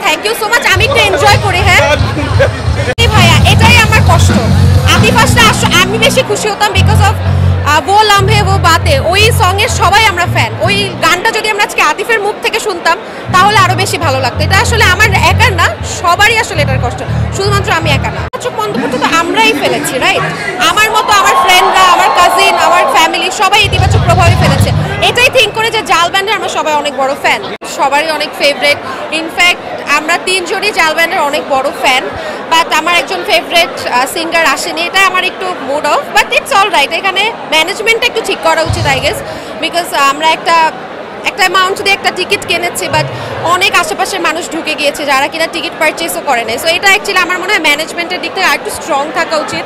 Thank you so much. আমি একটু enjoy করি। হ্যাঁ ভাইয়া, এটাই আমার কষ্ট। আতিফ আসলে আমি বেশি খুশি হতাম বিকজ অফ वो लम्हे वो बातें, ওই সঙের সবাই আমরা ফ্যান। ওই গানটা যদি আমরা আজকে আতিফের মুখ থেকে শুনতাম তাহলে আরো বেশি ভালো লাগতো। এটা আসলে আমার একার না, সবারই আসলে এটার কষ্ট, শুধুমাত্র আমি একা না। মন্তব্য তো আমরাই ফেলেছি, রাইট? আমার মতো আমার ফ্রেন্ডরা, আমার কাজিন, আমার ফ্যামিলি সবাই ইতিবাচক প্রভাবে ফেলেছে। এটাই থিঙ্ক করে যে জাল ব্যান্ডের আমরা সবাই অনেক বড় ফ্যান, সবারই অনেক ফেভারেট। ইনফ্যাক্ট আমরা তিনজনই জাল ব্যান্ডের অনেক বড় ফ্যান, বাট আমার একজন ফেভারেট সিঙ্গার আসেনি, এটা আমার একটু mood off, but it's all right. এখানে ম্যানেজমেন্টটা একটু ঠিক করা উচিত আই গেস, বিকজ আমরা একটা অ্যামাউন্ট দিয়ে একটা টিকিট কিনেছি, বাট অনেক আশেপাশের মানুষ ঢুকে গিয়েছে যারা কিনা টিকিট পারচেসও করে নাই। সো এটা অ্যাকচুয়ালি আমার মনে হয় ম্যানেজমেন্টের দিক থেকে আর একটু স্ট্রং থাকা উচিত।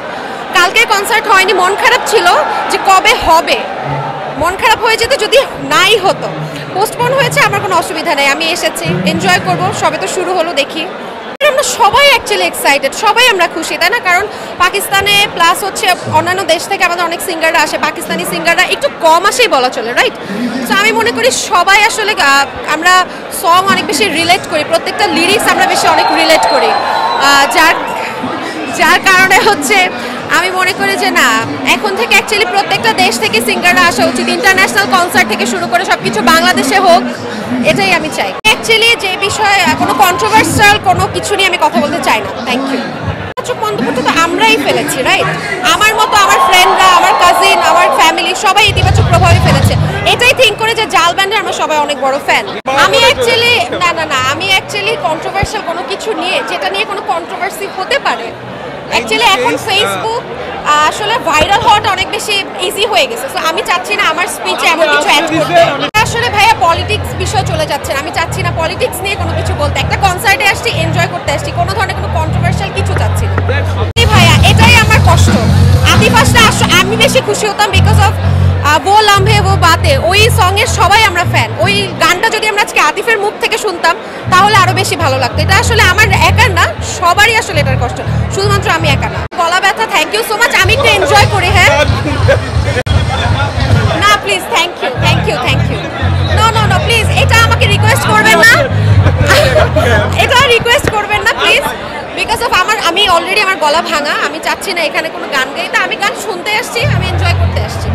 কালকের কনসার্ট হয়নি, মন খারাপ ছিল যে কবে হবে, মন খারাপ হয়ে যেত যদি নাই হতো। পোস্টপোন হয়েছে, আমার কোনো অসুবিধা নেই, আমি এসেছি, এনজয় করব। সবে তো শুরু হলো, দেখি। আমরা সবাই অ্যাকচুয়ালি এক্সাইটেড, সবাই আমরা খুশি, তাই না? কারণ পাকিস্তানে প্লাস হচ্ছে অন্যান্য দেশ থেকে আমাদের অনেক সিঙ্গাররা আসে, পাকিস্তানি সিঙ্গাররা একটু কম আসেই বলা চলে, রাইট? সো আমি মনে করি সবাই আসলে আমরা সং অনেক বেশি রিলেট করি, প্রত্যেকটা লিরিক্স আমরা বেশি অনেক রিলেট করি, যার কারণে হচ্ছে আমি মনে করি যে না, এখন থেকে অ্যাকচুয়ালি প্রত্যেকটা দেশ থেকে সিঙ্গাররা আসা উচিত, ইন্টারন্যাশনাল কনসার্ট থেকে শুরু করে সব কিছু বাংলাদেশে হোক, এটাই আমি চাই। অ্যাকচুয়ালি যে বিষয়ে কোনো কন্ট্রোভার্সিয়াল কোনো কিছু নিয়ে আমি কথা বলতে চাই না। Thank you. মন্তব্য তো আমরাই ফেলেছি, রাইট? আমার মতো আমার ফ্রেন্ডরা, আমার কাজিন, আমার ফ্যামিলি সবাই ইতিবাচক প্রভাবে ফেলেছে। এটাই থিঙ্ক করে যে জাল ব্যান্ডের আমরা সবাই অনেক বড় ফ্যান। আমি অ্যাকচুয়ালি আমি অ্যাকচুয়ালি কন্ট্রোভার্সিয়াল কোনো কিছু নিয়ে, যেটা নিয়ে কোনো কন্ট্রোভার্সি হতে পারে, অ্যাকচুয়ালি এখন ফেসবুক আসলে ভাইরাল হওয়াটা অনেক বেশি ইজি হয়ে গেছে। সো আমি চাচ্ছি না আমার স্পিচে এমন কিছু অ্যাড করতে। আসলে ভাইয়া পলিটিক্স বিষয় চলে যাচ্ছে, আমি চাচ্ছি না পলিটিক্স নিয়ে কোনো কিছু বলতে। একটা কনসার্টে আসছি, এনজয় করতে আসছি, কোনো ধরনের কোনো কন্ট্রোভার্সিয়াল কিছু চাচ্ছি না। ভাইয়া, এটাই আমার কষ্ট। আতিফ আসলে আমি বেশি খুশি হতাম বিকজ অফ वो लम्हे वो बातें, ওই সঙের সবাই আমরা ফ্যান। ওই গানটা যদি আমরা আজকে আতিফের মুখ থেকে শুনতাম তাহলে আরো বেশি ভালো লাগতো। এটা আসলে আমার একার না, সবারই আসলে এটার কষ্ট, শুধুমাত্র আমি একা না। গলা ব্যথা, থ্যাংক ইউ সো মাচ। আমি একটু এনজয় করি। হ্যাঁ না please, thank you thank you thank you. No no no please, এটা আমাকে রিকোয়েস্ট করবেন না, এটা রিকোয়েস্ট করবেন না প্লিজ, বিকজ অফ আমি অলরেডি আমার গলা ভাঙা, আমি চাচ্ছি না এখানে কোনো গান গাইতে। আমি গান শুনতে আসছি, আমি এনজয় করতে আসছি।